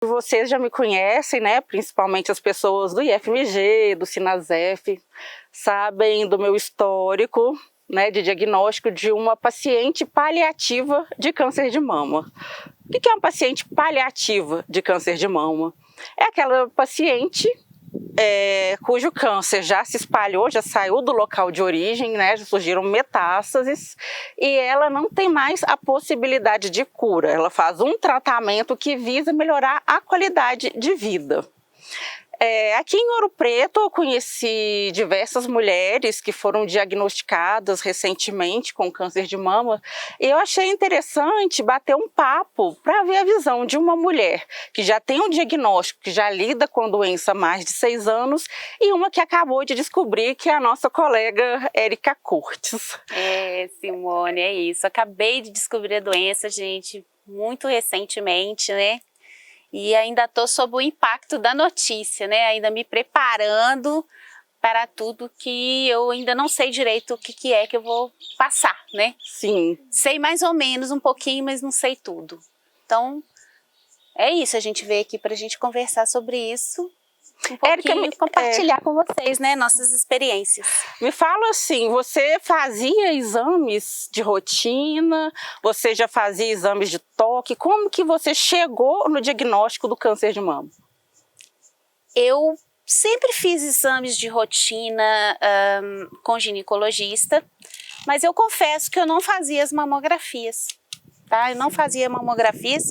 Vocês já me conhecem, né? Principalmente as pessoas do IFMG, do Sinasef, sabem do meu histórico, né, de diagnóstico de uma paciente paliativa de câncer de mama. O que é uma paciente paliativa de câncer de mama? É aquela paciente cujo câncer já se espalhou, já saiu do local de origem, né, já surgiram metástases e ela não tem mais a possibilidade de cura. Ela faz um tratamento que visa melhorar a qualidade de vida. Aqui em Ouro Preto eu conheci diversas mulheres que foram diagnosticadas recentemente com câncer de mama e eu achei interessante bater um papo para ver a visão de uma mulher que já tem um diagnóstico, que já lida com a doença há mais de 6 anos e uma que acabou de descobrir, que é a nossa colega Érica Curtis. Simone, é isso. Acabei de descobrir a doença, gente, muito recentemente, né? E ainda estou sob o impacto da notícia, né? Ainda me preparando para tudo que eu ainda não sei direito o que é que eu vou passar, né? Sim. Sei mais ou menos um pouquinho, mas não sei tudo. Então, é isso, a gente veio aqui para a gente conversar sobre isso, um pouquinho, Érica, compartilhar com vocês, né, nossas experiências. Me fala assim, você fazia exames de rotina, você já fazia exames de toque, como que você chegou no diagnóstico do câncer de mama? Eu sempre fiz exames de rotina com ginecologista, mas eu confesso que eu não fazia as mamografias. Tá? Eu não fazia mamografias,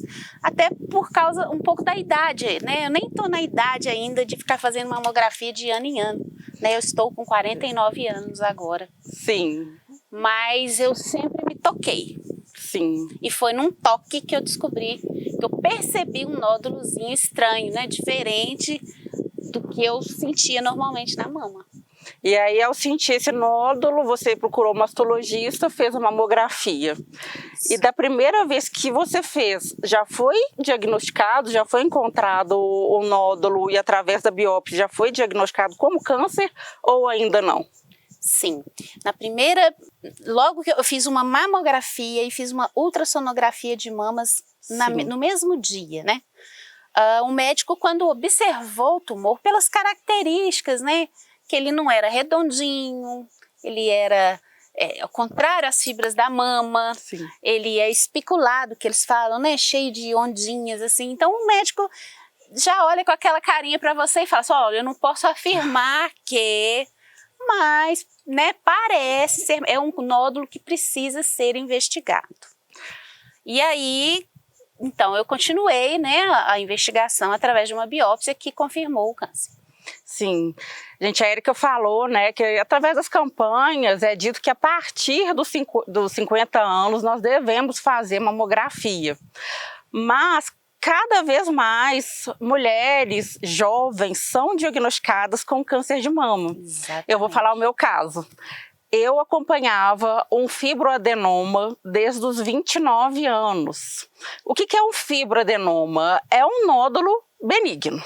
até por causa um pouco da idade, né? Eu nem estou na idade ainda de ficar fazendo mamografia de ano em ano, né? Eu estou com 49 anos agora. Sim. Mas eu sempre me toquei. Sim. E foi num toque que eu descobri, que eu percebi um nódulozinho estranho, né? Diferente do que eu sentia normalmente na mama. E aí, ao sentir esse nódulo, você procurou um mastologista, fez uma mamografia. E da primeira vez que você fez, já foi diagnosticado, já foi encontrado o nódulo e através da biópsia já foi diagnosticado como câncer ou ainda não? Sim. Na primeira, logo que eu fiz uma mamografia e fiz uma ultrassonografia de mamas no mesmo dia, né? O médico, quando observou o tumor, pelas características, né? Que ele não era redondinho, ele era ao contrário às fibras da mama, Sim. Ele é espiculado, que eles falam, né, cheio de ondinhas, assim. Então o médico já olha com aquela carinha para você e fala assim, olha, eu não posso afirmar que, mas, né, parece ser, é um nódulo que precisa ser investigado. E aí, então, eu continuei, né, a investigação através de uma biópsia que confirmou o câncer. Sim, gente, a Érica falou, né, que através das campanhas é dito que a partir dos 50 anos nós devemos fazer mamografia, mas cada vez mais mulheres jovens são diagnosticadas com câncer de mama. Exatamente. Eu vou falar o meu caso. Eu acompanhava um fibroadenoma desde os 29 anos. O que é um fibroadenoma? É um nódulo benigno.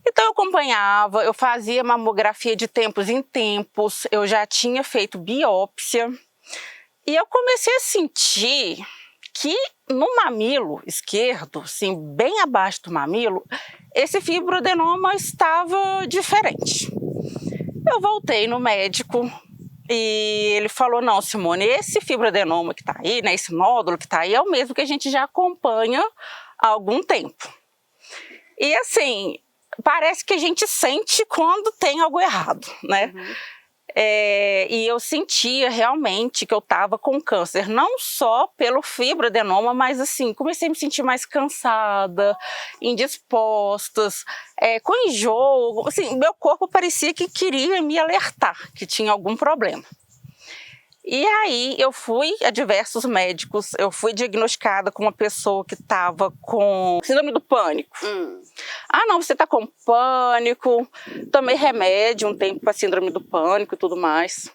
Então eu acompanhava, eu fazia mamografia de tempos em tempos, eu já tinha feito biópsia e eu comecei a sentir que no mamilo esquerdo, assim, bem abaixo do mamilo, esse fibroadenoma estava diferente. Eu voltei no médico e ele falou, não, Simone, esse fibroadenoma que está aí, né, esse nódulo que está aí é o mesmo que a gente já acompanha há algum tempo. E assim, parece que a gente sente quando tem algo errado, né? Uhum. E eu sentia realmente que eu estava com câncer, não só pelo fibroadenoma, mas assim, comecei a me sentir mais cansada, indisposta, com enjoo, assim, meu corpo parecia que queria me alertar que tinha algum problema. E aí eu fui a diversos médicos, eu fui diagnosticada com uma pessoa que estava com síndrome do pânico. Ah, não, você está com pânico, tomei remédio um tempo para síndrome do pânico e tudo mais.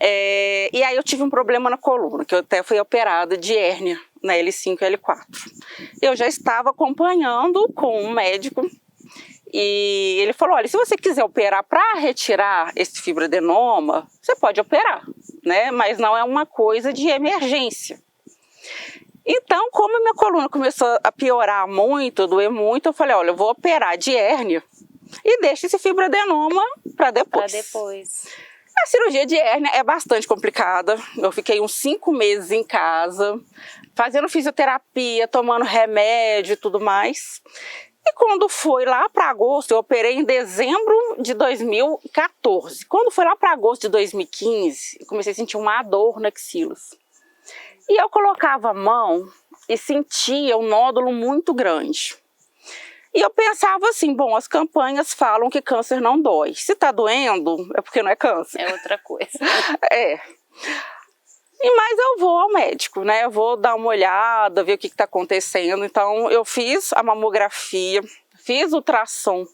E aí eu tive um problema na coluna, que eu até fui operada de hérnia na L5 e L4. Eu já estava acompanhando com um médico e ele falou, olha, se você quiser operar para retirar esse fibroadenoma, você pode operar, né? Mas não é uma coisa de emergência. Então, como a minha coluna começou a piorar muito, doer muito, eu falei, olha, eu vou operar de hérnia e deixo esse fibroadenoma para depois. Para depois. A cirurgia de hérnia é bastante complicada. Eu fiquei uns 5 meses em casa, fazendo fisioterapia, tomando remédio e tudo mais. E quando foi lá para agosto, eu operei em dezembro de 2014. Quando foi lá para agosto de 2015, eu comecei a sentir uma dor no axilas. E eu colocava a mão e sentia um nódulo muito grande. E eu pensava assim, bom, as campanhas falam que câncer não dói. Se tá doendo, é porque não é câncer. É outra coisa. É. Mas eu vou ao médico, né? Eu vou dar uma olhada, ver o que está acontecendo. Então, eu fiz a mamografia, fiz o ultrassom.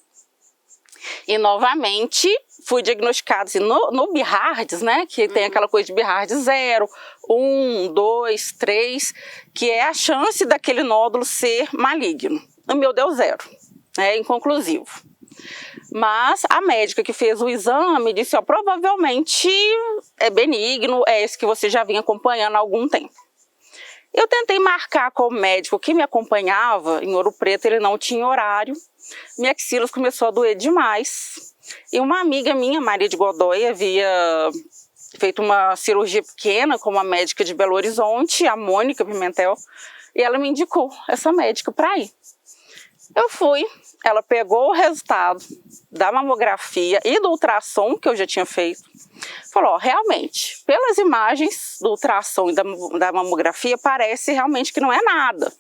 E, novamente, fui diagnosticada assim, no BIHARDS, né? Que tem aquela coisa de BIHARDS 0, 1, 2, 3, que é a chance daquele nódulo ser maligno. O meu deu 0, é inconclusivo. Mas a médica que fez o exame disse, ó, provavelmente é benigno, é esse que você já vinha acompanhando há algum tempo. Eu tentei marcar com o médico que me acompanhava, em Ouro Preto ele não tinha horário, minha axilas começou a doer demais. E uma amiga minha, Maria de Godoy, havia feito uma cirurgia pequena com uma médica de Belo Horizonte, a Mônica Pimentel, e ela me indicou essa médica para ir. Eu fui, ela pegou o resultado da mamografia e do ultrassom que eu já tinha feito. Falou, ó, realmente, pelas imagens do ultrassom e da mamografia, parece realmente que não é nada.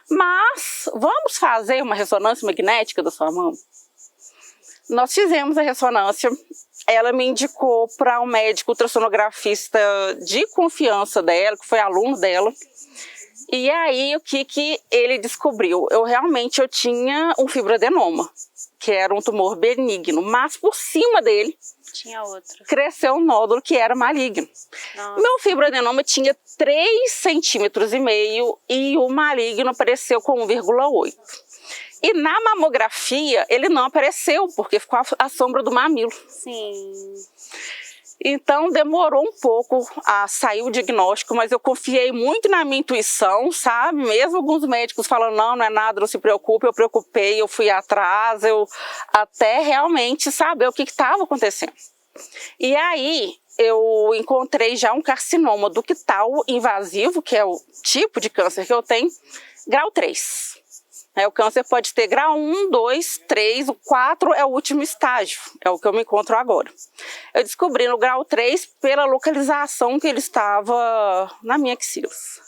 Mas vamos fazer uma ressonância magnética da sua mão? Nós fizemos a ressonância, ela me indicou para um médico ultrassonografista de confiança dela, que foi aluno dela. E aí, o que ele descobriu? Eu tinha um fibroadenoma, que era um tumor benigno, mas por cima dele tinha outro. Cresceu um nódulo que era maligno. Nossa. Meu fibroadenoma tinha 3,5 centímetros e o maligno apareceu com 1,8. E na mamografia ele não apareceu, porque ficou à sombra do mamilo. Sim. Então demorou um pouco a sair o diagnóstico, mas eu confiei muito na minha intuição, sabe? Mesmo alguns médicos falando, não é nada, não se preocupe, eu preocupei, eu fui atrás, até realmente saber o que estava acontecendo. E aí eu encontrei já um carcinoma ductal invasivo, que é o tipo de câncer que eu tenho, grau 3. O câncer pode ter grau 1, 2, 3, o 4 é o último estágio, é o que eu me encontro agora. Eu descobri no grau 3 pela localização que ele estava na minha axilas.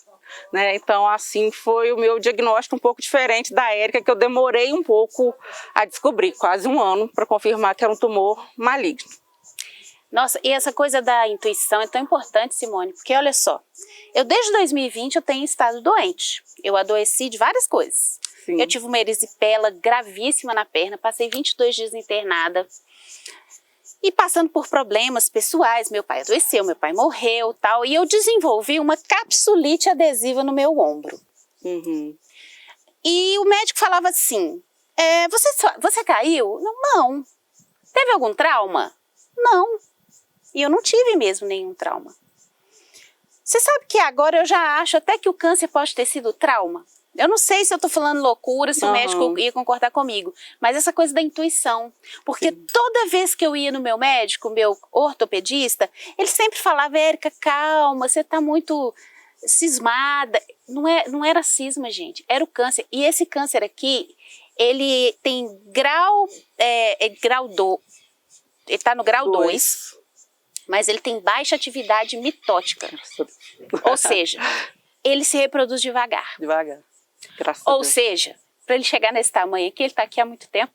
Então, assim, foi o meu diagnóstico um pouco diferente da Érica, que eu demorei um pouco a descobrir, quase 1 ano, para confirmar que era um tumor maligno. Nossa, e essa coisa da intuição é tão importante, Simone, porque olha só, eu desde 2020 eu tenho estado doente, eu adoeci de várias coisas. Sim. Eu tive uma erisipela gravíssima na perna, passei 22 dias internada e passando por problemas pessoais, meu pai adoeceu, meu pai morreu tal, e eu desenvolvi uma capsulite adesiva no meu ombro. Uhum. E o médico falava assim, você caiu? Não. Teve algum trauma? Não. E eu não tive mesmo nenhum trauma. Você sabe que agora eu já acho até que o câncer pode ter sido trauma? Eu não sei se eu tô falando loucura, se o médico ia concordar comigo, mas essa coisa da intuição. Porque sim, toda vez que eu ia no meu médico, meu ortopedista, ele sempre falava, Érica, calma, você tá muito cismada. Não era cisma, gente, era o câncer. E esse câncer aqui, ele tem ele tá no grau 2, mas ele tem baixa atividade mitótica. Ou seja, ele se reproduz devagar. Devagar. Ou seja, para ele chegar nesse tamanho aqui, ele está aqui há muito tempo.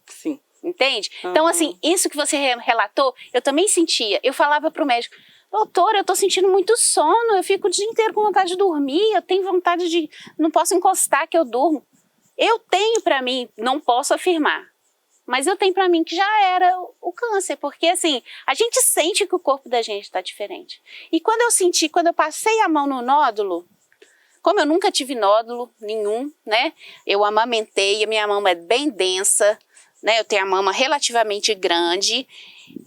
Sim. Entende? Então, assim, isso que você relatou, eu também sentia. Eu falava para o médico, doutor, eu estou sentindo muito sono, eu fico o dia inteiro com vontade de dormir, eu tenho vontade de... não posso encostar que eu durmo. Eu tenho para mim, não posso afirmar, mas eu tenho para mim que já era o câncer, porque assim, a gente sente que o corpo da gente está diferente. E quando eu passei a mão no nódulo, como eu nunca tive nódulo nenhum, né? Eu amamentei, a minha mama é bem densa, né? Eu tenho a mama relativamente grande,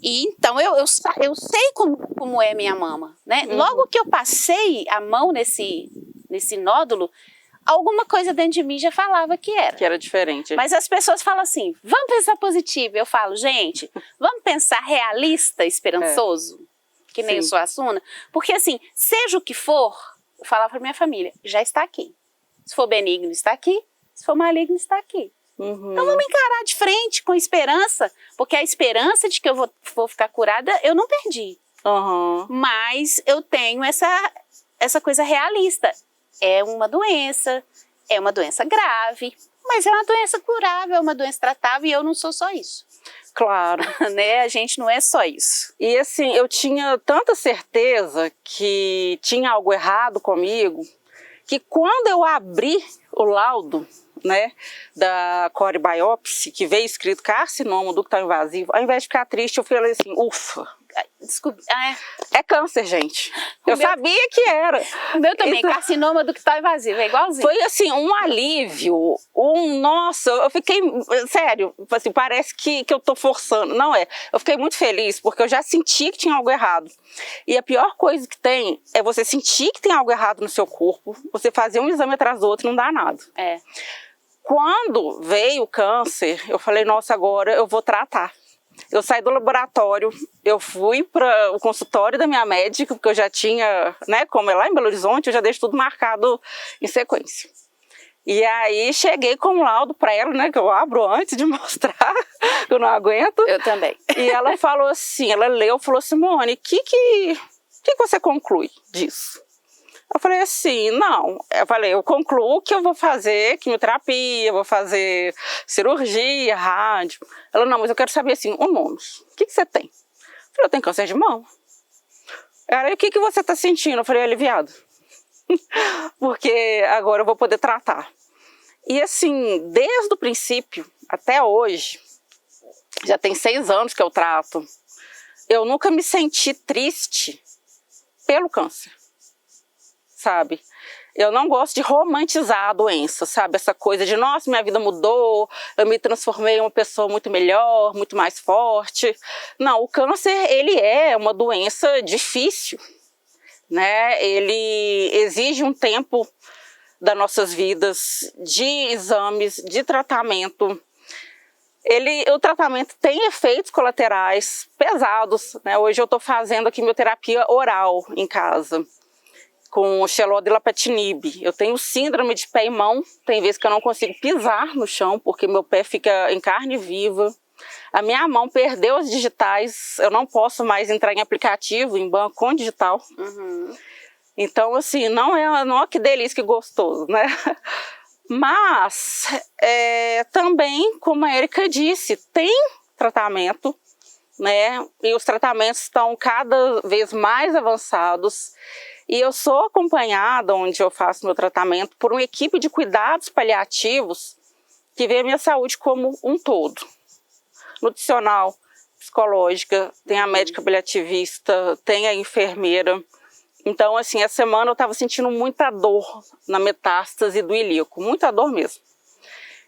e então eu sei como é minha mama, né? Logo que eu passei a mão nesse nesse nódulo, alguma coisa dentro de mim já falava que era. Que era diferente. Mas as pessoas falam assim, vamos pensar positivo. Eu falo, gente, vamos pensar realista, esperançoso, que nem o Suassuna. Porque assim, seja o que for, eu falava para minha família, já está aqui. Se for benigno, está aqui. Se for maligno, está aqui. Então vamos encarar de frente com esperança, porque a esperança de que eu vou ficar curada, eu não perdi. Mas eu tenho essa coisa realista. É uma doença grave, mas é uma doença curável, é uma doença tratável e eu não sou só isso. Claro. Né? A gente não é só isso. E assim, eu tinha tanta certeza que tinha algo errado comigo, que quando eu abri o laudo, né, da core biopsy, que veio escrito carcinoma ductal invasivo, ao invés de ficar triste, eu falei assim, ufa. Desculpa. É câncer, gente. Eu sabia que era. O meu também, carcinoma ductal invasivo, é igualzinho. Foi assim, um alívio, nossa, eu fiquei, sério, assim, parece que eu tô forçando, não é. Eu fiquei muito feliz, porque eu já senti que tinha algo errado. E a pior coisa que tem é você sentir que tem algo errado no seu corpo, você fazer um exame atrás do outro e não dá nada. Quando veio o câncer, eu falei, nossa, agora eu vou tratar. Eu saí do laboratório, eu fui para o consultório da minha médica, porque eu já tinha, né, como é lá em Belo Horizonte, eu já deixo tudo marcado em sequência. E aí cheguei com um laudo para ela, né, que eu abro antes de mostrar, que eu não aguento. Eu também. E ela falou assim, ela leu, falou, Simone, o que você conclui disso? Eu falei assim, não, eu concluo que eu vou fazer quimioterapia, vou fazer cirurgia, rádio. Ela, não, mas eu quero saber assim, o nome, o que você tem? Eu falei, eu tenho câncer de mama. Ela, e o que você está sentindo? Eu falei, aliviado. Porque agora eu vou poder tratar. E assim, desde o princípio até hoje, já tem 6 anos que eu trato, eu nunca me senti triste pelo câncer. Sabe? Eu não gosto de romantizar a doença, sabe? Essa coisa de, nossa, minha vida mudou, eu me transformei em uma pessoa muito melhor, muito mais forte. Não, o câncer, ele é uma doença difícil, né? Ele exige um tempo das nossas vidas, de exames, de tratamento. O tratamento tem efeitos colaterais pesados, né? Hoje eu estou fazendo a quimioterapia oral em casa, com Xelod e Lapatinib. Eu tenho síndrome de pé e mão, tem vezes que eu não consigo pisar no chão, porque meu pé fica em carne viva. A minha mão perdeu as digitais, eu não posso mais entrar em aplicativo, em banco com digital. Então, assim, não é que delícia, que gostoso, né? Mas, também, como a Erika disse, tem tratamento, né? E os tratamentos estão cada vez mais avançados. E eu sou acompanhada, onde eu faço meu tratamento, por uma equipe de cuidados paliativos que vê a minha saúde como um todo. Nutricional, psicológica, tem a médica paliativista, tem a enfermeira. Então, assim, essa semana eu estava sentindo muita dor na metástase do ilíaco, muita dor mesmo.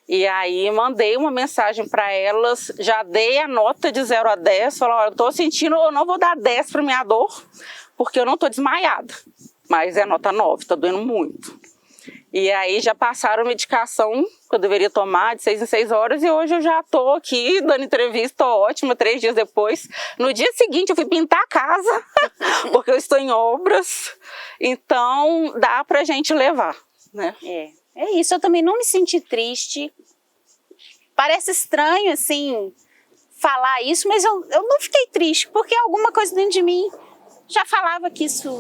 E aí mandei uma mensagem para elas, já dei a nota de 0 a 10, falei, olha, eu estou sentindo, eu não vou dar 10 para minha dor, porque eu não estou desmaiada, mas é nota 9, está doendo muito. E aí já passaram a medicação que eu deveria tomar de 6 em 6 horas e hoje eu já estou aqui dando entrevista, estou ótima, 3 dias depois. No dia seguinte eu fui pintar a casa, porque eu estou em obras, então dá pra gente levar, né? É isso, eu também não me senti triste. Parece estranho, assim, falar isso, mas eu não fiquei triste, porque alguma coisa dentro de mim já falava que isso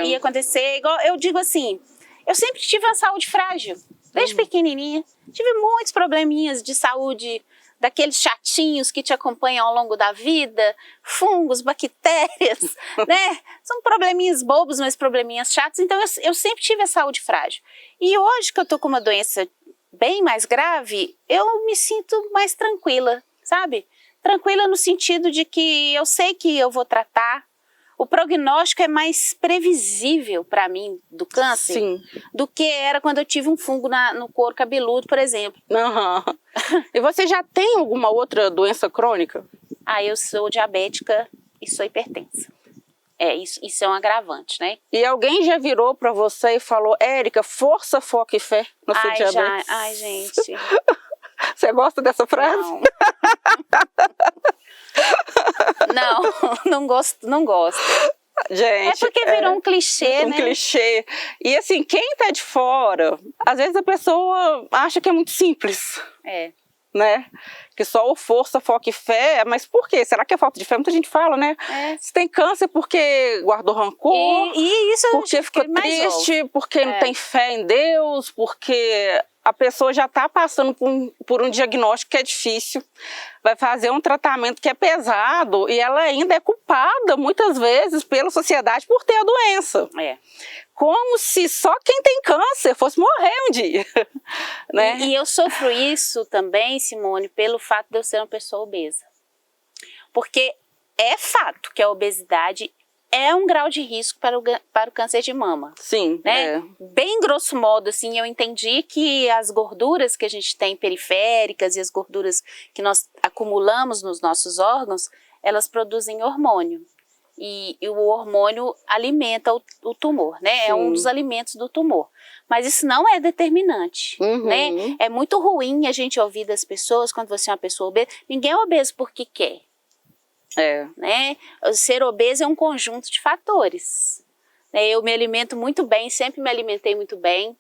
ia acontecer. Igual eu digo assim, eu sempre tive uma saúde frágil, desde pequenininha. Tive muitos probleminhas de saúde, daqueles chatinhos que te acompanham ao longo da vida, fungos, bactérias, né? São probleminhas bobos, mas probleminhas chatos. Então eu sempre tive a saúde frágil. E hoje que eu tô com uma doença bem mais grave, eu me sinto mais tranquila, sabe? Tranquila no sentido de que eu sei que eu vou tratar. O prognóstico é mais previsível para mim do câncer do que era quando eu tive um fungo no couro cabeludo, por exemplo. E você já tem alguma outra doença crônica? Eu sou diabética e sou hipertensa. Isso é um agravante, né? E alguém já virou para você e falou, Érica, força, foco e fé no seu diabetes? Ai, gente. Você gosta dessa frase? Não. Não gosto. Gente, é porque virou um clichê, um né? clichê. E assim, quem tá de fora, às vezes a pessoa acha que é muito simples. Né? Que só o força, foco e fé, mas por quê? Será que é falta de fé? Muita gente fala, né? Se tem câncer porque guardou rancor, e isso porque ficou triste, porque não tem fé em Deus, porque a pessoa já está passando por um diagnóstico que é difícil, vai fazer um tratamento que é pesado e ela ainda é culpada, muitas vezes, pela sociedade por ter a doença. Como se só quem tem câncer fosse morrer um dia. Né? E eu sofro isso também, Simone, pelo fato de eu ser uma pessoa obesa. Porque é fato que a obesidade é um grau de risco para o câncer de mama. Sim, né? Bem grosso modo, assim, eu entendi que as gorduras que a gente tem periféricas e as gorduras que nós acumulamos nos nossos órgãos, elas produzem hormônio. E o hormônio alimenta o tumor, né? Sim. É um dos alimentos do tumor. Mas isso não é determinante, né? É muito ruim a gente ouvir das pessoas, quando você é uma pessoa obesa, ninguém é obeso porque quer. Né? Ser obeso é um conjunto de fatores. Eu me alimento muito bem, sempre me alimentei muito bem.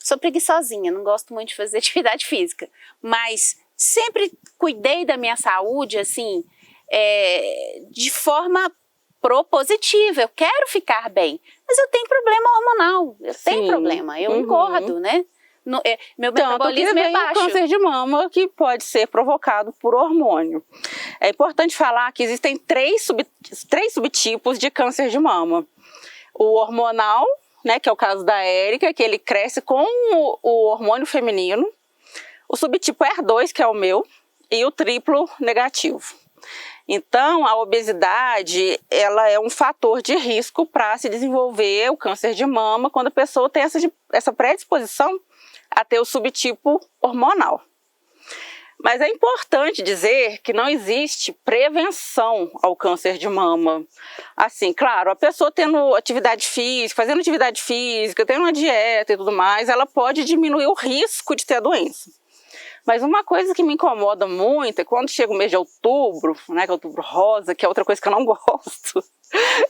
Sou preguiçosinha, não gosto muito de fazer atividade física. Mas sempre cuidei da minha saúde, assim, de forma propositiva. Eu quero ficar bem, mas eu tenho problema hormonal, eu engordo, né? Meu metabolismo é baixo. O câncer de mama que pode ser provocado por hormônio. É importante falar que existem três subtipos de câncer de mama. O hormonal, né, que é o caso da Érica, que ele cresce com o hormônio feminino. O subtipo HER2, que é o meu, e o triplo negativo. Então, a obesidade, ela é um fator de risco para se desenvolver o câncer de mama quando a pessoa tem essa predisposição a ter o subtipo hormonal. Mas é importante dizer que não existe prevenção ao câncer de mama. Assim, claro, a pessoa tendo atividade física, fazendo atividade física, tendo uma dieta e tudo mais, ela pode diminuir o risco de ter a doença. Mas uma coisa que me incomoda muito é quando chega o mês de outubro, né, que é outubro rosa, que é outra coisa que eu não gosto.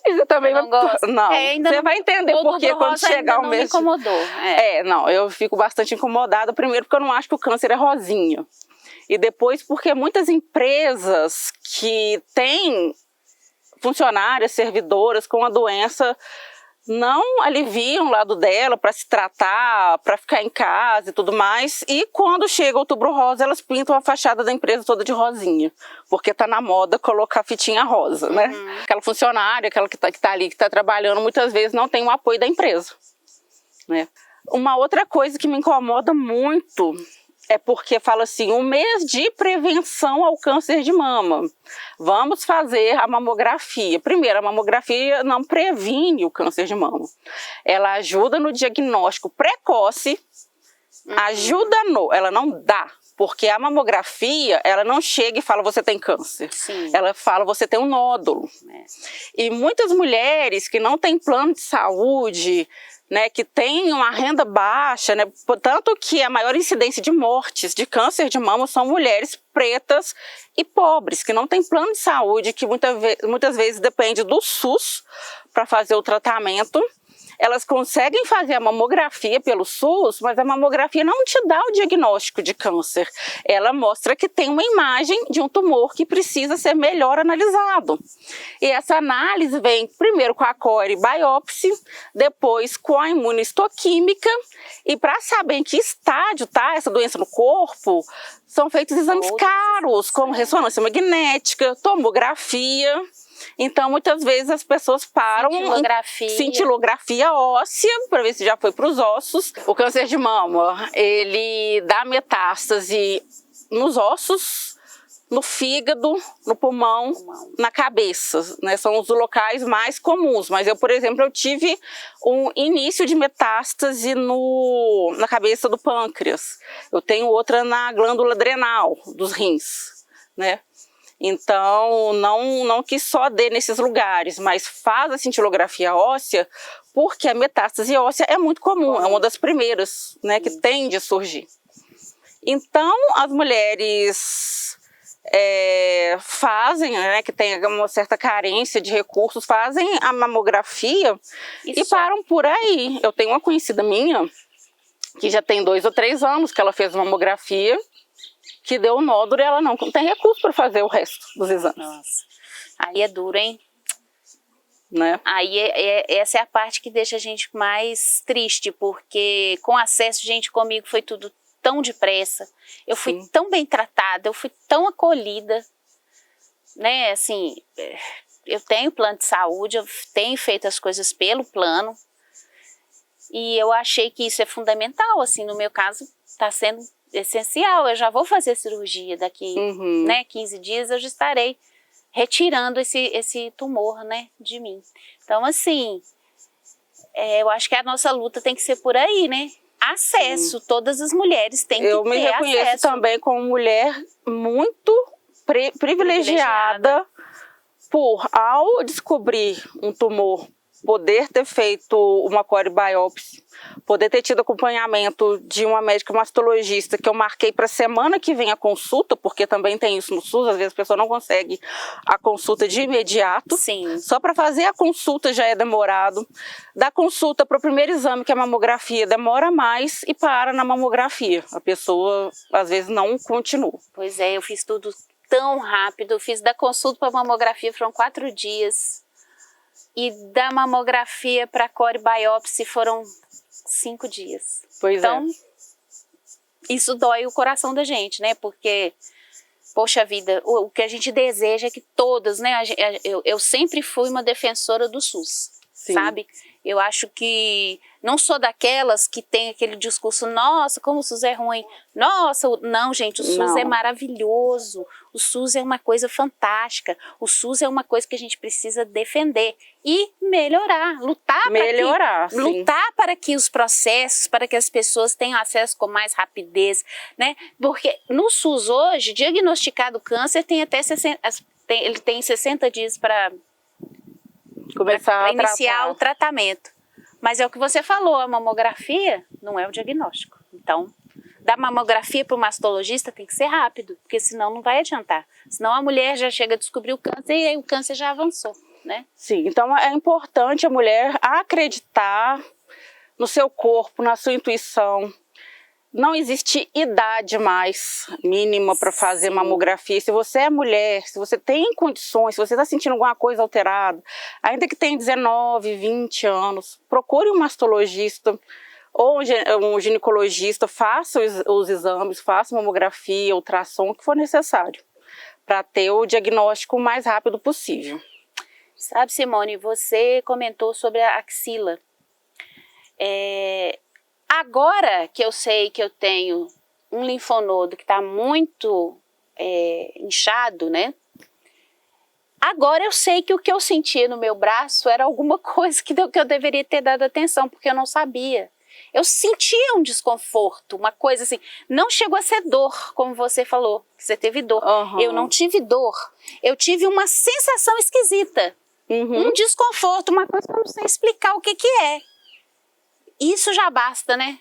Isso também não gosto. Não, você vai entender por que quando chegar o mês... Me incomodou. Não, eu fico bastante incomodada, primeiro porque eu não acho que o câncer é rosinha. E depois porque muitas empresas que têm funcionárias, servidoras com a doença não aliviam o lado dela para se tratar, para ficar em casa e tudo mais. E quando chega outubro rosa, elas pintam a fachada da empresa toda de rosinha. Porque tá na moda colocar fitinha rosa, né? Aquela funcionária, aquela que tá ali, que tá trabalhando, muitas vezes não tem o apoio da empresa, né? Uma outra coisa que me incomoda muito é porque fala assim, um mês de prevenção ao câncer de mama. Vamos fazer a mamografia. Primeiro, a mamografia não previne o câncer de mama. Ela ajuda no diagnóstico precoce, ela não dá. Porque a mamografia, ela não chega e fala, você tem câncer. Ela fala, você tem um nódulo. E muitas mulheres que não têm plano de saúde, né, que tem uma renda baixa, né, tanto que a maior incidência de mortes de câncer de mama são mulheres pretas e pobres, que não têm plano de saúde, que muitas vezes depende do SUS para fazer o tratamento. Elas conseguem fazer a mamografia pelo SUS, mas a mamografia não te dá o diagnóstico de câncer. Ela mostra que tem uma imagem de um tumor que precisa ser melhor analisado. E essa análise vem primeiro com a core biópsia, depois com a imunistoquímica, e para saber em que estágio está essa doença no corpo, são feitos exames caros, como ressonância magnética, tomografia. Então, muitas vezes as pessoas param cintilografia óssea, para ver se já foi para os ossos. O câncer de mama, ele dá metástase nos ossos, no fígado, no pulmão, na cabeça, né? São os locais mais comuns. Mas eu, por exemplo, eu tive um início de metástase na cabeça do pâncreas. Eu tenho outra na glândula adrenal dos rins, né? Então, não que só dê nesses lugares, mas faz a cintilografia óssea, porque a metástase óssea é muito comum, é uma das primeiras, né, que tende a surgir. Então, as mulheres fazem, né, que tem uma certa carência de recursos, fazem a mamografia e param por aí. Eu tenho uma conhecida minha, que já tem 2 ou 3 anos que ela fez mamografia, que deu um nódulo e ela não tem recurso para fazer o resto dos exames. Nossa, aí é duro, hein? Né? Aí essa é a parte que deixa a gente mais triste, porque com acesso, gente, comigo foi tudo tão depressa, eu fui tão bem tratada, eu fui tão acolhida, né, assim, eu tenho plano de saúde, eu tenho feito as coisas pelo plano, e eu achei que isso é fundamental, assim, no meu caso, está sendo essencial, eu já vou fazer cirurgia daqui, né, 15 dias eu já estarei retirando esse tumor, né, de mim. Então, assim, eu acho que a nossa luta tem que ser por aí, né? Acesso, todas as mulheres têm que ter acesso. Eu me reconheço também como mulher muito privilegiada por, ao descobrir um tumor, poder ter feito uma core biopsy, poder ter tido acompanhamento de uma médica mastologista que eu marquei para semana que vem a consulta, porque também tem isso no SUS, às vezes a pessoa não consegue a consulta de imediato. Sim. Só para fazer a consulta já é demorado. Da consulta para o primeiro exame, que é a mamografia, demora mais e para na mamografia. A pessoa às vezes não continua. Pois é, eu fiz tudo tão rápido, eu fiz da consulta para a mamografia, foram 4 dias. E da mamografia para a core biopsy foram 5 dias. Pois então, isso dói o coração da gente, né? Porque, poxa vida, o que a gente deseja é que todas, né? Eu sempre fui uma defensora do SUS, sabe? Eu acho que não sou daquelas que tem aquele discurso, nossa, como o SUS é ruim. Nossa, não, gente, o SUS é maravilhoso. O SUS é uma coisa fantástica. O SUS é uma coisa que a gente precisa defender e melhorar, lutar para que os processos, para que as pessoas tenham acesso com mais rapidez, né? Porque no SUS hoje, diagnosticado câncer tem até 60 dias para começar a iniciar o tratamento. Mas é o que você falou, a mamografia não é o diagnóstico. Então, da mamografia para o mastologista tem que ser rápido, porque senão não vai adiantar. Senão a mulher já chega a descobrir o câncer e aí o câncer já avançou, né? Sim, então é importante a mulher acreditar no seu corpo, na sua intuição. Não existe idade mais mínima para fazer mamografia. Se você é mulher, se você tem condições, se você está sentindo alguma coisa alterada, ainda que tenha 19, 20 anos, procure um mastologista ou um ginecologista, faça os exames, faça mamografia, ultrassom, o que for necessário, para ter o diagnóstico o mais rápido possível. Sabe, Simone, você comentou sobre a axila. Agora que eu sei que eu tenho um linfonodo que está muito inchado, né? Agora eu sei que o que eu sentia no meu braço era alguma coisa que eu deveria ter dado atenção, porque eu não sabia. Eu sentia um desconforto, uma coisa assim, não chegou a ser dor, como você falou, que você teve dor. Eu não tive dor, eu tive uma sensação esquisita, um desconforto, uma coisa que eu não sei explicar o que é. Isso já basta, né?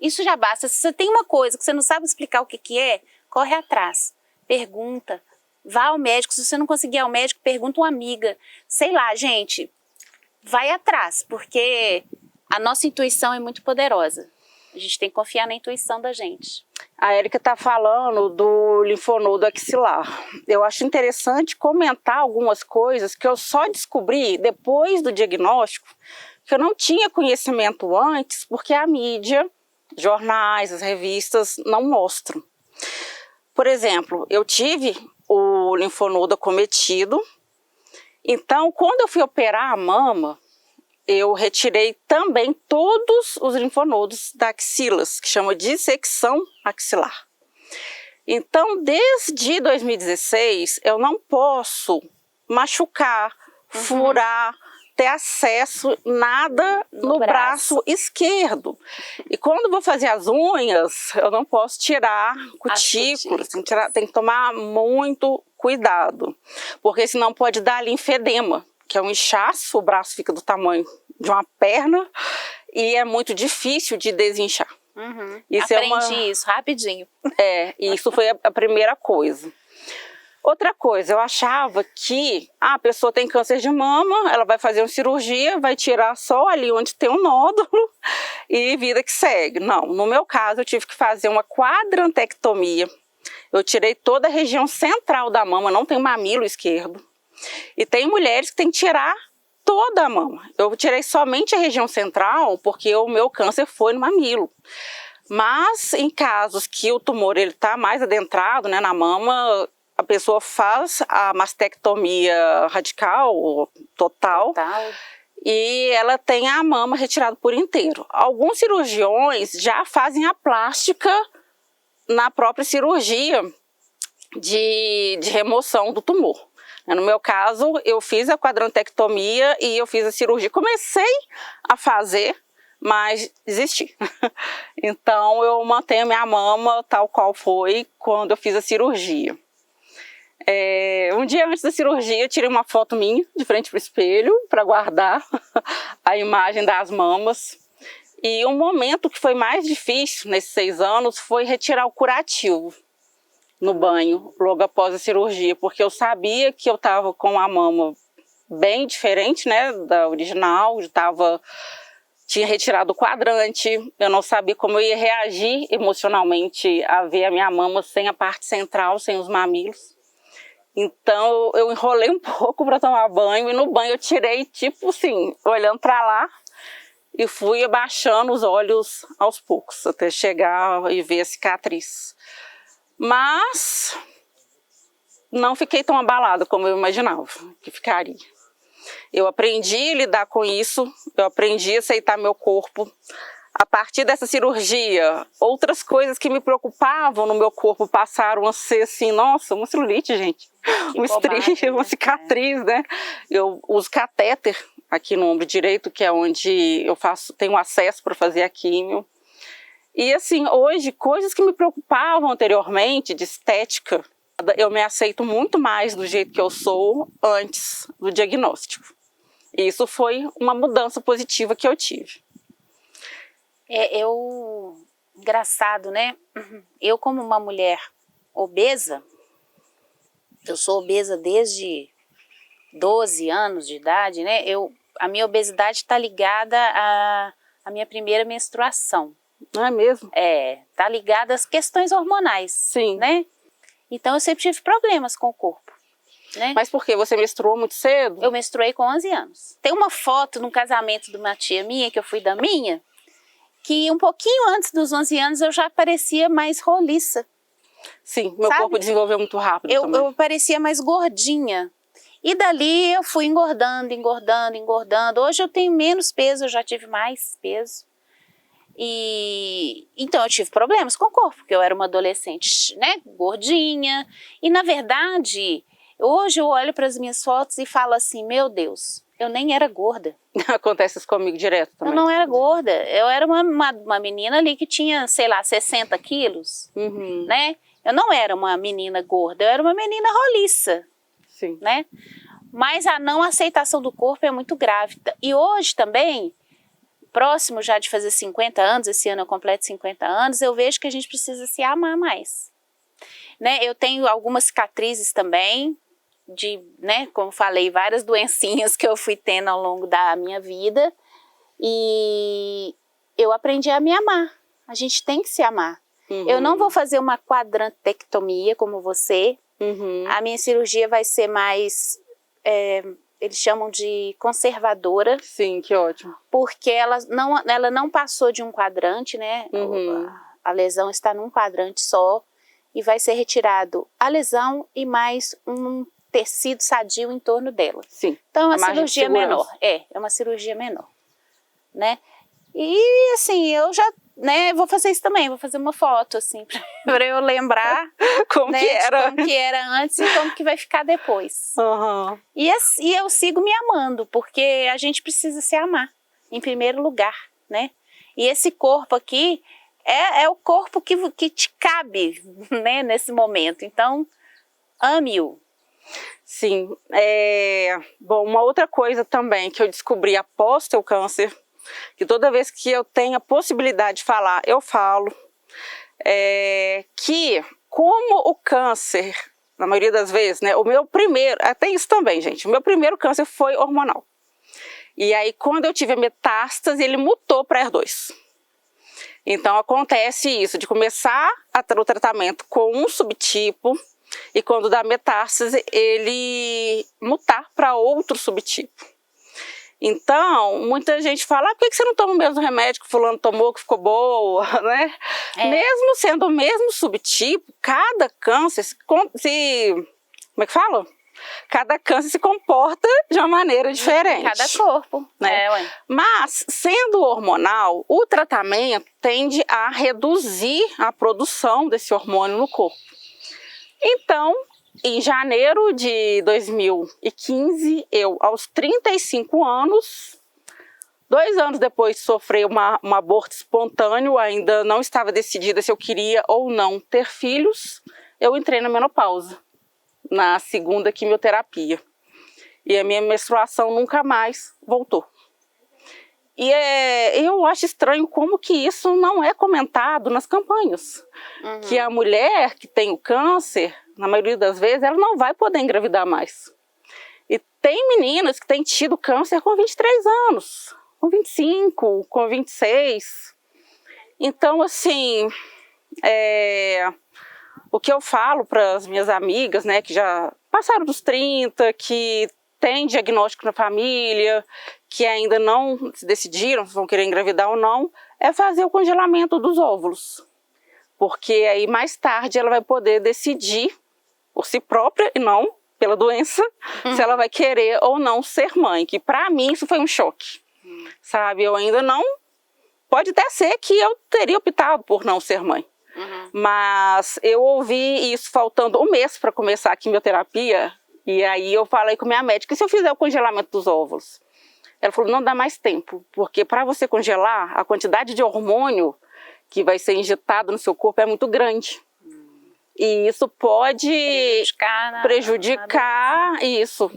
Isso já basta. Se você tem uma coisa que você não sabe explicar o que é, corre atrás, pergunta, vá ao médico. Se você não conseguir ir ao médico, pergunta uma amiga. Sei lá, gente, vai atrás, porque a nossa intuição é muito poderosa. A gente tem que confiar na intuição da gente. A Érica está falando do linfonodo axilar. Eu acho interessante comentar algumas coisas que eu só descobri depois do diagnóstico, que eu não tinha conhecimento antes, porque a mídia, jornais, as revistas não mostram. Por exemplo, eu tive o linfonodo acometido, então quando eu fui operar a mama, eu retirei também todos os linfonodos da axila, que chama de dissecção axilar. Então, desde 2016, eu não posso machucar, furar, ter acesso nada no braço esquerdo. E quando vou fazer as unhas, eu não posso tirar cutículas, tem que tomar muito cuidado, porque senão pode dar linfedema, que é um inchaço, o braço fica do tamanho de uma perna e é muito difícil de desinchar. Isso Aprendi isso rapidinho. Isso foi a primeira coisa. Outra coisa, eu achava que a pessoa tem câncer de mama, ela vai fazer uma cirurgia, vai tirar só ali onde tem um nódulo e vida que segue. Não, no meu caso eu tive que fazer uma quadrantectomia. Eu tirei toda a região central da mama, não tem mamilo esquerdo. E tem mulheres que têm que tirar toda a mama. Eu tirei somente a região central porque o meu câncer foi no mamilo. Mas em casos que o tumor está mais adentrado, né, na mama, a pessoa faz a mastectomia radical ou total. E ela tem a mama retirada por inteiro. Alguns cirurgiões já fazem a plástica na própria cirurgia de remoção do tumor. No meu caso, eu fiz a quadrantectomia e eu fiz a cirurgia. Comecei a fazer, mas desisti. Então eu mantenho a minha mama tal qual foi quando eu fiz a cirurgia. Um dia antes da cirurgia, eu tirei uma foto minha de frente para o espelho para guardar a imagem das mamas. E o momento que foi mais difícil nesses 6 anos foi retirar o curativo no banho, logo após a cirurgia, porque eu sabia que eu estava com a mama bem diferente, né, da original, tinha retirado o quadrante, eu não sabia como eu ia reagir emocionalmente a ver a minha mama sem a parte central, sem os mamilos. Então eu enrolei um pouco para tomar banho e no banho eu tirei tipo assim, olhando para lá e fui abaixando os olhos aos poucos até chegar e ver a cicatriz. Mas não fiquei tão abalada como eu imaginava que ficaria. Eu aprendi a lidar com isso, eu aprendi a aceitar meu corpo. A partir dessa cirurgia, outras coisas que me preocupavam no meu corpo passaram a ser assim, nossa, uma celulite, gente, uma estria, uma cicatriz, né? Eu uso catéter aqui no ombro direito, que é onde eu tenho acesso para fazer a químio. E assim, hoje, coisas que me preocupavam anteriormente, de estética, eu me aceito muito mais do jeito que eu sou antes do diagnóstico. E isso foi uma mudança positiva que eu tive. Engraçado, né? Eu, como uma mulher obesa, eu sou obesa desde 12 anos de idade, né? A minha obesidade está ligada à minha primeira menstruação. Não é mesmo? Tá ligada às questões hormonais. Sim. Né? Então eu sempre tive problemas com o corpo. Né? Mas por quê? Você menstruou muito cedo? Eu menstruei com 11 anos. Tem uma foto no casamento de uma tia minha, que eu fui da minha, que um pouquinho antes dos 11 anos eu já parecia mais roliça. Sim, meu corpo desenvolveu muito rápido também. Eu parecia mais gordinha. E dali eu fui engordando. Hoje eu tenho menos peso, eu já tive mais peso. Então eu tive problemas com o corpo, porque eu era uma adolescente, né, gordinha. E na verdade, hoje eu olho para as minhas fotos e falo assim, meu Deus, eu nem era gorda. Acontece isso comigo direto também. Eu não era gorda, eu era uma menina ali que tinha, sei lá, 60 quilos, né? Eu não era uma menina gorda, eu era uma menina roliça. Sim. Né? Mas a não aceitação do corpo é muito grave. E hoje também, próximo já de fazer 50 anos, esse ano eu completo 50 anos, eu vejo que a gente precisa se amar mais. Né? Eu tenho algumas cicatrizes também, né, como falei, várias doencinhas que eu fui tendo ao longo da minha vida, e eu aprendi a me amar. A gente tem que se amar. Eu não vou fazer uma quadrantectomia como você. A minha cirurgia vai ser mais, eles chamam de conservadora. Sim, que ótimo. Porque ela não passou de um quadrante, né? A lesão está num quadrante só e vai ser retirado a lesão e mais um tecido sadio em torno dela. Sim. Então é uma cirurgia menor. É uma cirurgia menor, né? E assim, eu já, né, vou fazer isso também, vou fazer uma foto assim para eu lembrar como, né, que era. como que era antes e como que vai ficar depois. E eu sigo me amando, porque a gente precisa se amar em primeiro lugar, né? E esse corpo aqui é o corpo que te cabe, né, nesse momento. Então, ame-o, Sim. Bom, uma outra coisa também que eu descobri após ter o câncer, que toda vez que eu tenho a possibilidade de falar, eu falo, que como o câncer, na maioria das vezes, né, o meu primeiro, até isso também, gente, o meu primeiro câncer foi hormonal. E aí, quando eu tive a metástase, ele mutou para HER2. Então, acontece isso, de começar o tratamento com um subtipo, e quando dá metástase, ele mutar para outro subtipo. Então, muita gente fala, por que você não toma o mesmo remédio que fulano tomou, que ficou boa, né? Mesmo sendo o mesmo subtipo, cada câncer como é que fala? Cada câncer se comporta de uma maneira diferente. Cada corpo, né? Mas, sendo hormonal, o tratamento tende a reduzir a produção desse hormônio no corpo. Então, em janeiro de 2015, eu, aos 35 anos, 2 anos depois de sofrer um aborto espontâneo, ainda não estava decidida se eu queria ou não ter filhos, eu entrei na menopausa, na segunda quimioterapia. E a minha menstruação nunca mais voltou. E eu acho estranho como que isso não é comentado nas campanhas. Que a mulher que tem o câncer, na maioria das vezes, ela não vai poder engravidar mais. E tem meninas que têm tido câncer com 23 anos, com 25, com 26. Então, assim, o que eu falo para as minhas amigas, né, que já passaram dos 30, que tem diagnóstico na família, que ainda não se decidiram se vão querer engravidar ou não, é fazer o congelamento dos óvulos. Porque aí mais tarde ela vai poder decidir por si própria e não pela doença, se ela vai querer ou não ser mãe. Que para mim isso foi um choque, sabe? Eu ainda não... Pode até ser que eu teria optado por não ser mãe. Mas eu ouvi isso faltando um mês para começar a quimioterapia, e aí eu falei com minha médica, e se eu fizer o congelamento dos óvulos? Ela falou, não dá mais tempo, porque para você congelar, a quantidade de hormônio que vai ser injetado no seu corpo é muito grande. E isso pode prejudicar isso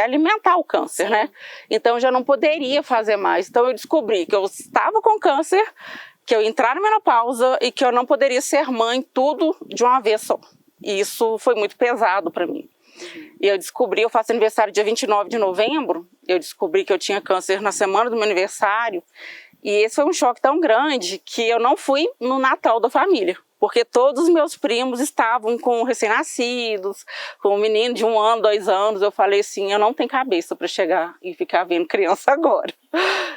alimentar o câncer, né? Então eu já não poderia fazer mais. Então eu descobri que eu estava com câncer, que eu ia entrar na menopausa e que eu não poderia ser mãe tudo de uma vez só. E isso foi muito pesado para mim. E eu descobri, eu faço aniversário dia 29 de novembro, eu descobri que eu tinha câncer na semana do meu aniversário, e esse foi um choque tão grande que eu não fui no Natal da família, porque todos os meus primos estavam com recém-nascidos, com um menino de 1 ano, 2 anos, eu falei assim, eu não tenho cabeça para chegar e ficar vendo criança agora.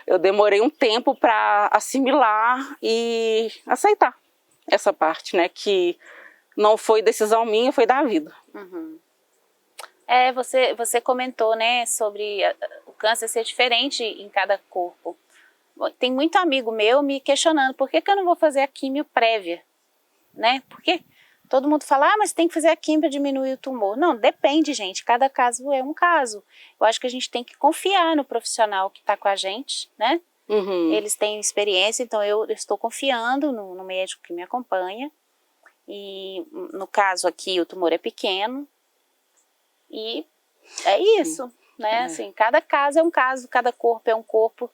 Eu demorei um tempo para assimilar e aceitar essa parte, né, que não foi decisão minha, foi da vida. Você comentou, né, sobre o câncer ser diferente em cada corpo. Tem muito amigo meu me questionando, por que eu não vou fazer a quimio prévia? Né? Porque todo mundo fala, mas tem que fazer a quimio para diminuir o tumor. Não, depende, gente, cada caso é um caso. Eu acho que a gente tem que confiar no profissional que está com a gente, né? Eles têm experiência, então eu estou confiando no médico que me acompanha. E no caso aqui, o tumor é pequeno. E é isso, né? Assim, cada caso é um caso, cada corpo é um corpo.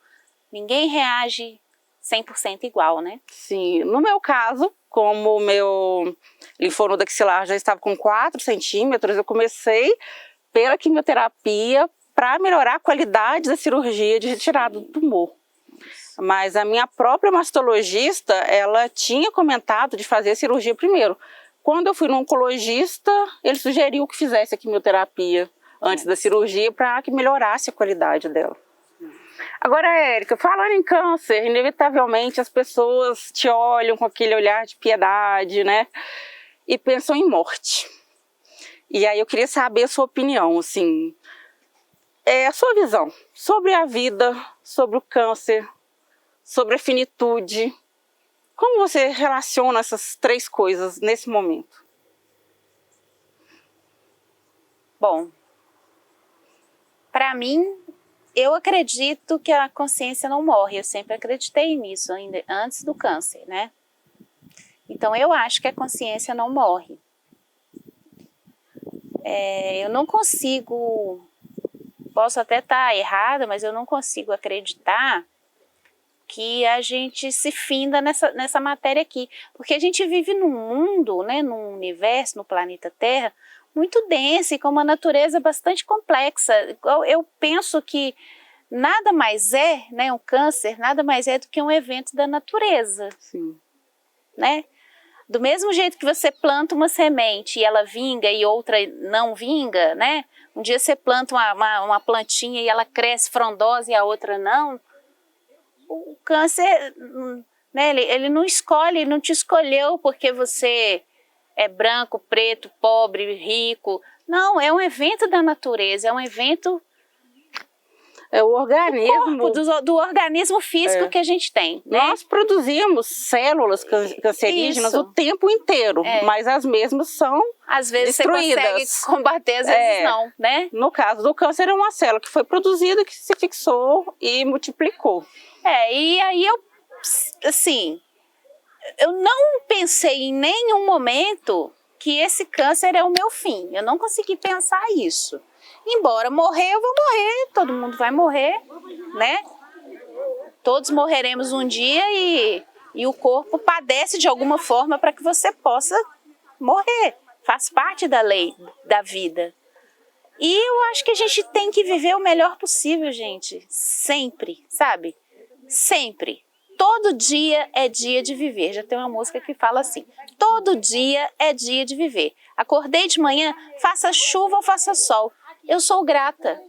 Ninguém reage 100% igual, né? Sim, no meu caso, como o meu linfonodo axilar já estava com 4 centímetros, eu comecei pela quimioterapia para melhorar a qualidade da cirurgia de retirada do tumor. Mas a minha própria mastologista, ela tinha comentado de fazer a cirurgia primeiro. Quando eu fui no oncologista, ele sugeriu que fizesse a quimioterapia antes da cirurgia para que melhorasse a qualidade dela. Agora, Érica, falando em câncer, inevitavelmente as pessoas te olham com aquele olhar de piedade, né? E pensam em morte. E aí eu queria saber a sua opinião, assim, a sua visão sobre a vida, sobre o câncer, sobre a finitude. Como você relaciona essas 3 coisas nesse momento? Bom, para mim, eu acredito que a consciência não morre. Eu sempre acreditei nisso, ainda antes do câncer, né? Então eu acho que a consciência não morre. eu não consigo, posso até estar errada, mas eu não consigo acreditar que a gente se finda nessa matéria aqui. Porque a gente vive num mundo, né, num universo, no planeta Terra, muito denso e com uma natureza bastante complexa. Eu penso que nada mais é, né, um câncer, nada mais é do que um evento da natureza. Sim. Né? Do mesmo jeito que você planta uma semente e ela vinga e outra não vinga, né? Um dia você planta uma plantinha e ela cresce frondosa e a outra não. O câncer, né, ele não escolhe, ele não te escolheu porque você é branco, preto, pobre, rico. Não, é um evento da natureza, é um evento o organismo do organismo físico que a gente tem. Né? Nós produzimos células cancerígenas o tempo inteiro, mas as mesmas são às vezes destruídas. Você consegue combater, às vezes não, né? No caso do câncer, é uma célula que foi produzida, que se fixou e multiplicou. E aí eu não pensei em nenhum momento que esse câncer é o meu fim. Eu não consegui pensar isso. Embora morrer, eu vou morrer, todo mundo vai morrer, né? Todos morreremos um dia e o corpo padece de alguma forma para que você possa morrer. Faz parte da lei da vida. E eu acho que a gente tem que viver o melhor possível, gente. Sempre, sabe? Sempre. Todo dia é dia de viver. Já tem uma música que fala assim: todo dia é dia de viver. Acordei de manhã, faça chuva ou faça sol. Eu sou grata,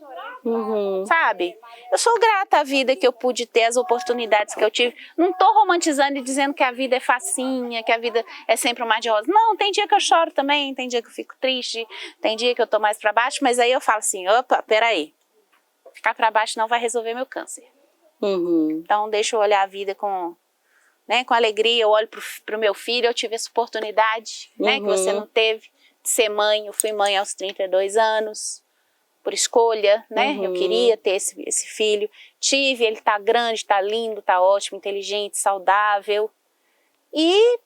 sabe? Eu sou grata à vida que eu pude ter, as oportunidades que eu tive. Não estou romantizando e dizendo que a vida é facinha, que a vida é sempre um mar de rosa. Não, tem dia que eu choro também, tem dia que eu fico triste, tem dia que eu estou mais para baixo, mas aí eu falo assim, opa, peraí, ficar para baixo não vai resolver meu câncer. Então deixa eu olhar a vida com alegria, eu olho para o meu filho, eu tive essa oportunidade, né, que você não teve, de ser mãe. Eu fui mãe aos 32 anos. Por escolha, né? Eu queria ter esse filho. Tive, ele tá grande, tá lindo, tá ótimo, inteligente, saudável. E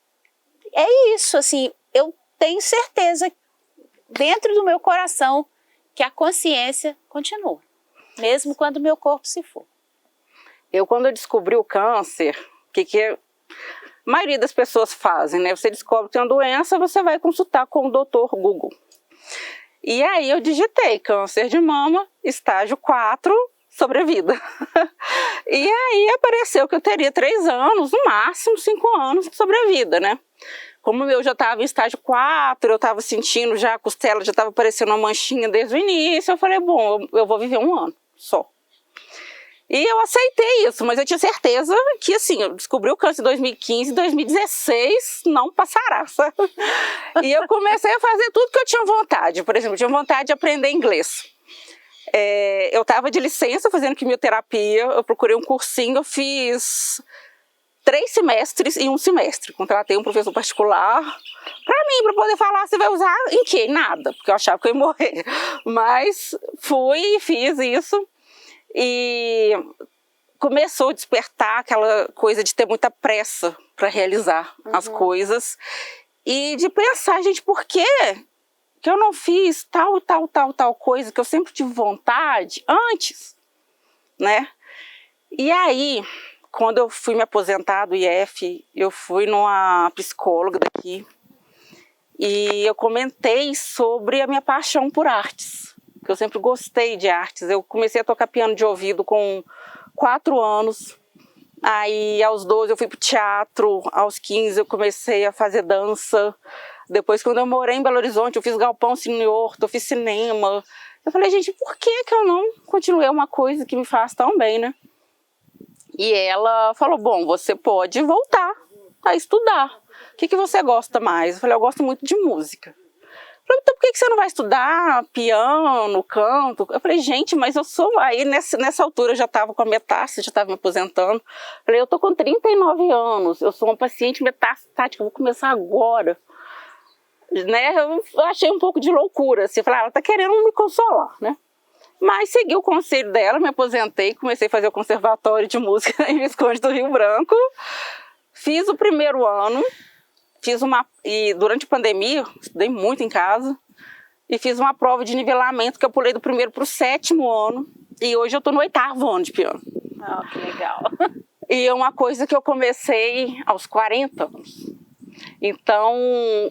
é isso, assim, eu tenho certeza dentro do meu coração que a consciência continua, mesmo quando o meu corpo se for. Quando eu descobri o câncer, que a maioria das pessoas fazem, né? Você descobre que tem uma doença, você vai consultar com o Dr. Google. E aí eu digitei câncer de mama, estágio 4, sobrevida. E aí apareceu que eu teria 3 anos, no máximo 5 anos de sobrevida, né? Como eu já estava em estágio 4, eu estava sentindo já a costela, já estava aparecendo uma manchinha desde o início, eu falei, bom, eu vou viver 1 ano só. E eu aceitei isso, mas eu tinha certeza que, assim, eu descobri o câncer em 2015, 2016 não passará, sabe? E eu comecei a fazer tudo que eu tinha vontade. Por exemplo, eu tinha vontade de aprender inglês. Eu estava de licença fazendo quimioterapia, eu procurei um cursinho, eu fiz 3 semestres em 1 semestre. Contratei um professor particular para poder falar, você vai usar em quê? Nada, porque eu achava que eu ia morrer. Mas fui e fiz isso. E começou a despertar aquela coisa de ter muita pressa para realizar as coisas e de pensar, gente, por que eu não fiz tal coisa que eu sempre tive vontade antes, né? E aí, quando eu fui me aposentar do IF, eu fui numa psicóloga daqui e eu comentei sobre a minha paixão por artes. Eu sempre gostei de artes. Eu comecei a tocar piano de ouvido com 4 anos. Aí, aos 12, eu fui para o teatro. Aos 15, eu comecei a fazer dança. Depois, quando eu morei em Belo Horizonte, eu fiz galpão senior, eu fiz cinema. Eu falei, gente, por que eu não continuei uma coisa que me faz tão bem, né? E ela falou, bom, você pode voltar a estudar. O que você gosta mais? Eu falei, eu gosto muito de música. Então por que você não vai estudar piano, canto? Eu falei, gente, mas eu sou... Aí nessa altura eu já estava com a metástase, já estava me aposentando. Eu falei, eu tô com 39 anos, eu sou uma paciente metastática, vou começar agora. Né? Eu achei um pouco de loucura, assim, eu falei, ela tá querendo me consolar, né? Mas segui o conselho dela, me aposentei, comecei a fazer o conservatório de música em Visconde do Rio Branco. Fiz o primeiro ano. E durante a pandemia, estudei muito em casa, e fiz uma prova de nivelamento que eu pulei do primeiro para o 7º ano. E hoje eu estou no 8º ano de piano. Oh, que legal. E é uma coisa que eu comecei aos 40 anos. Então,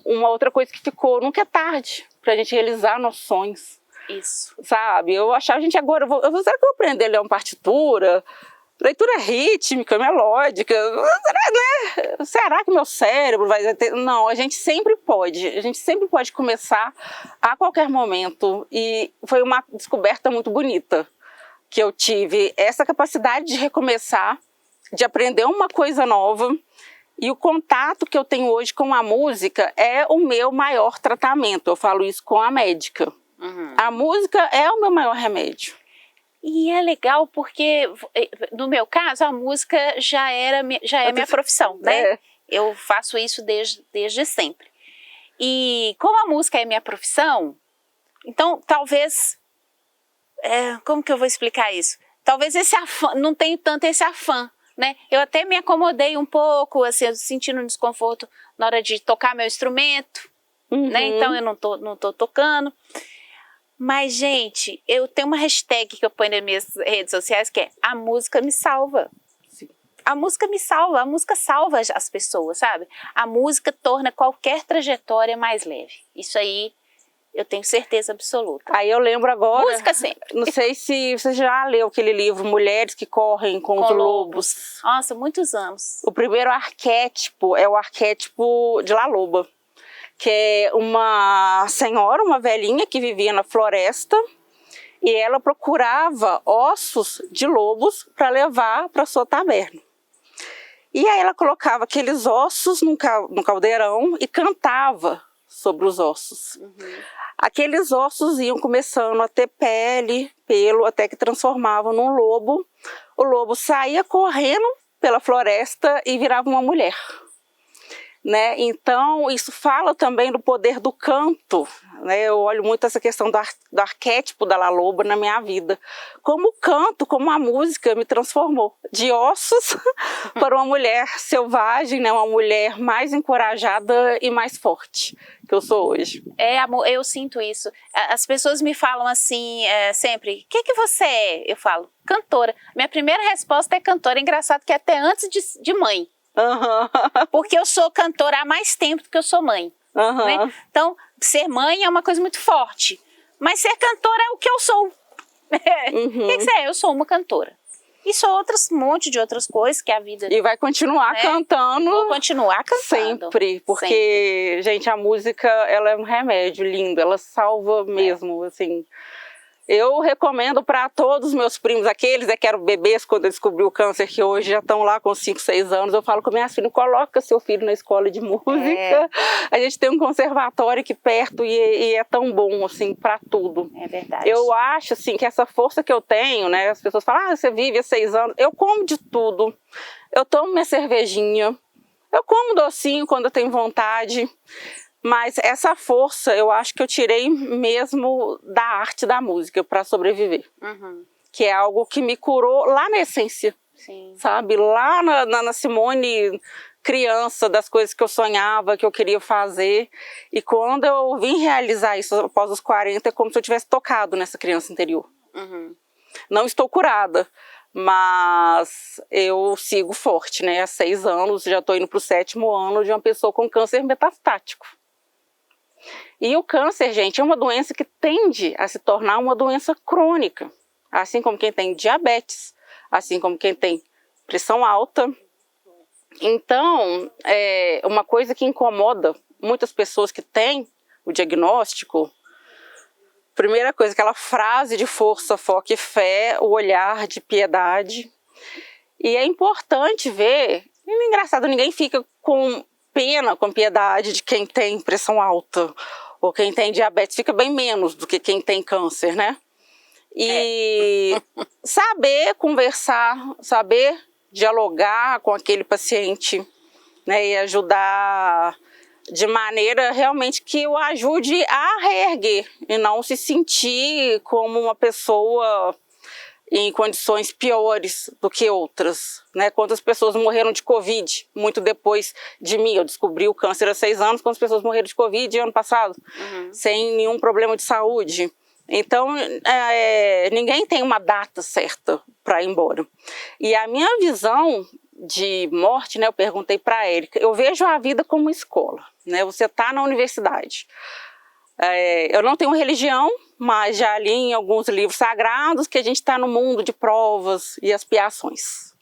uma outra coisa que ficou, nunca é tarde para a gente realizar nossos sonhos. Isso. Sabe? Eu achava, gente, agora, será que eu vou aprender a ler uma partitura? Leitura rítmica, melódica, será que meu cérebro vai ter... Não, a gente sempre pode começar a qualquer momento, e foi uma descoberta muito bonita, que eu tive essa capacidade de recomeçar, de aprender uma coisa nova, e o contato que eu tenho hoje com a música é o meu maior tratamento, eu falo isso com a médica. A música é o meu maior remédio. E é legal porque, no meu caso, a música já é minha profissão, né? É. Eu faço isso desde sempre. E como a música é minha profissão, então talvez... como que eu vou explicar isso? Talvez esse afã, não tenho tanto esse afã, né? Eu até me acomodei um pouco, assim, sentindo um desconforto na hora de tocar meu instrumento, né? Então eu não tô tocando. Mas, gente, eu tenho uma hashtag que eu ponho nas minhas redes sociais que é a música me salva. Sim. A música me salva, a música salva as pessoas, sabe? A música torna qualquer trajetória mais leve. Isso aí eu tenho certeza absoluta. Aí eu lembro agora... Música sempre. Não sei se você já leu aquele livro Mulheres que Correm com os Lobos. Nossa, muitos anos. O primeiro arquétipo é o arquétipo de La Loba, que é uma senhora, uma velhinha que vivia na floresta, e ela procurava ossos de lobos para levar para sua taberna. E aí ela colocava aqueles ossos num caldeirão e cantava sobre os ossos. Aqueles ossos iam começando a ter pele, pelo, até que transformavam num lobo. O lobo saía correndo pela floresta e virava uma mulher. Né? Então, isso fala também do poder do canto, né? Eu olho muito essa questão do arquétipo da La Loba na minha vida. Como o canto, como a música me transformou de ossos para uma mulher selvagem, né? Uma mulher mais encorajada e mais forte que eu sou hoje. Eu sinto isso. As pessoas me falam assim, sempre, o que você é? Eu falo, cantora. Minha primeira resposta é cantora. É engraçado que até antes de mãe. Porque eu sou cantora há mais tempo do que eu sou mãe. Né? Então, ser mãe é uma coisa muito forte. Mas ser cantora é o que eu sou. O que você é? Eu sou uma cantora. E sou um monte de outras coisas que a vida... E vai continuar cantando. Vou continuar cantando. Sempre. Porque, gente, a música, ela é um remédio lindo. Ela salva mesmo, assim... Eu recomendo para todos os meus primos, aqueles que eram bebês quando eu descobri o câncer, que hoje já estão lá com 5, 6 anos, eu falo com minhas filhas, coloca seu filho na escola de música. A gente tem um conservatório aqui perto e é tão bom, assim, para tudo. É verdade. Eu acho, assim, que essa força que eu tenho, né, as pessoas falam, você vive há 6 anos, eu como de tudo, eu tomo minha cervejinha, eu como docinho quando eu tenho vontade. Mas essa força eu acho que eu tirei mesmo da arte da música para sobreviver. Que é algo que me curou lá na essência. Sim. Sabe? Lá na Simone, criança, das coisas que eu sonhava, que eu queria fazer. E quando eu vim realizar isso após os 40, é como se eu tivesse tocado nessa criança interior. Não estou curada, mas eu sigo forte, né? Há 6 anos, já estou indo para o 7º ano de uma pessoa com câncer metastático. E o câncer, gente, é uma doença que tende a se tornar uma doença crônica. Assim como quem tem diabetes, assim como quem tem pressão alta. Então, uma coisa que incomoda muitas pessoas que têm o diagnóstico, primeira coisa, aquela frase de força, foco e fé, o olhar de piedade. E é importante ver, e é engraçado, ninguém fica com pena, com piedade de quem tem pressão alta, ou quem tem diabetes, fica bem menos do que quem tem câncer, né? E saber conversar, saber dialogar com aquele paciente, né? E ajudar de maneira realmente que o ajude a reerguer, e não se sentir como uma pessoa em condições piores do que outras, né? Quantas pessoas morreram de Covid muito depois de mim? Eu descobri o câncer há 6 anos, quantas pessoas morreram de Covid ano passado, sem nenhum problema de saúde. Então, ninguém tem uma data certa para ir embora. E a minha visão de morte, né, eu perguntei para a Érica, eu vejo a vida como escola, né? Você está na universidade. Eu não tenho religião, mas já li em alguns livros sagrados que a gente está no mundo de provas e expiações.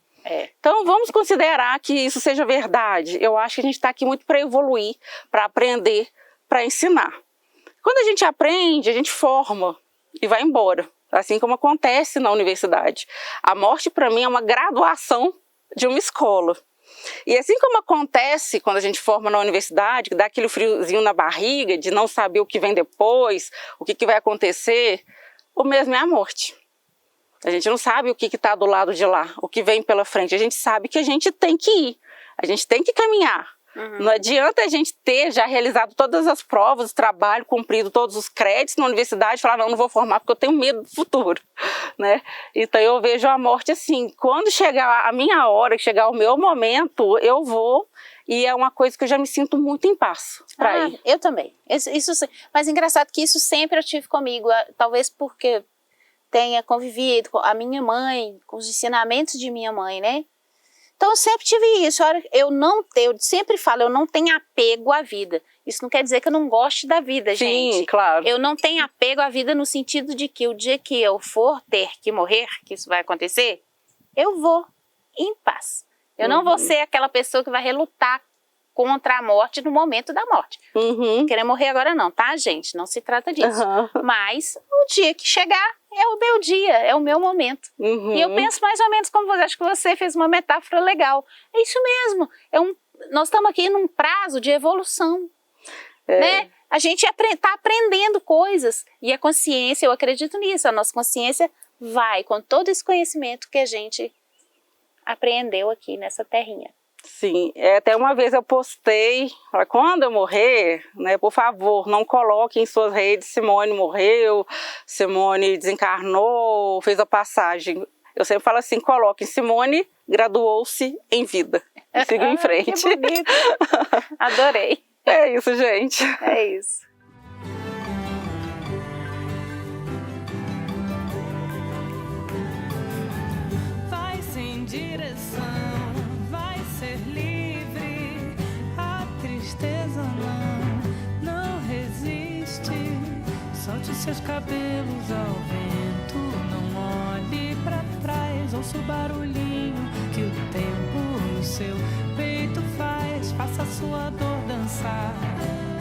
Então vamos considerar que isso seja verdade. Eu acho que a gente está aqui muito para evoluir, para aprender, para ensinar. Quando a gente aprende, a gente forma e vai embora, assim como acontece na universidade. A morte para mim é uma graduação de uma escola. E assim como acontece quando a gente forma na universidade, que dá aquele friozinho na barriga, de não saber o que vem depois, o que vai acontecer, o mesmo é a morte. A gente não sabe o que está do lado de lá, o que vem pela frente. A gente sabe que a gente tem que ir, a gente tem que caminhar. Não adianta a gente ter já realizado todas as provas, o trabalho, cumprido todos os créditos na universidade e falar, não vou formar porque eu tenho medo do futuro, né? Então eu vejo a morte assim, quando chegar a minha hora, chegar o meu momento, eu vou, e é uma coisa que eu já me sinto muito em paz para ir. Eu também. Isso, mas engraçado que isso sempre eu tive comigo, talvez porque tenha convivido com a minha mãe, com os ensinamentos de minha mãe, né? Então eu sempre tive isso, eu sempre falo, eu não tenho apego à vida. Isso não quer dizer que eu não goste da vida, gente. Sim, claro. Eu não tenho apego à vida no sentido de que o dia que eu for ter que morrer, que isso vai acontecer, eu vou em paz. Eu não vou ser aquela pessoa que vai relutar contra a morte no momento da morte. Não querer morrer agora não, tá, gente? Não se trata disso. Mas o dia que chegar é o meu dia, é o meu momento. E eu penso mais ou menos como você, acho que você fez uma metáfora legal. É isso mesmo, nós estamos aqui num prazo de evolução, né? A gente está aprendendo coisas e a consciência, eu acredito nisso, a nossa consciência vai com todo esse conhecimento que a gente apreendeu aqui nessa terrinha. Sim, até uma vez eu postei, quando eu morrer, né, por favor, não coloque em suas redes Simone morreu, Simone desencarnou, fez a passagem. Eu sempre falo assim, coloque, Simone graduou-se em vida. E siga em frente. Que bonito. Adorei. É isso, gente. É isso. Vai sem direção. Solte seus cabelos ao vento, não olhe pra trás, ouça o barulhinho que o tempo no seu peito faz. Faça sua dor dançar,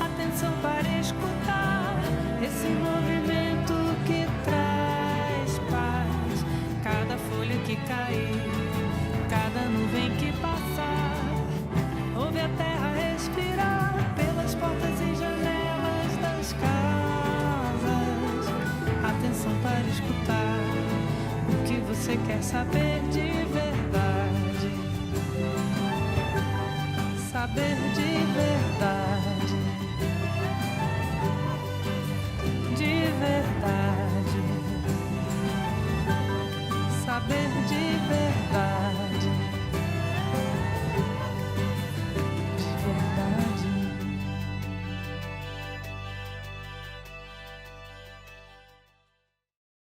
atenção para escutar esse movimento que traz paz. Cada folha que cair, cada nuvem que passar, ouve a terra respirar pelas portas e janelas das casas. Atenção para escutar o que você quer saber de verdade. Saber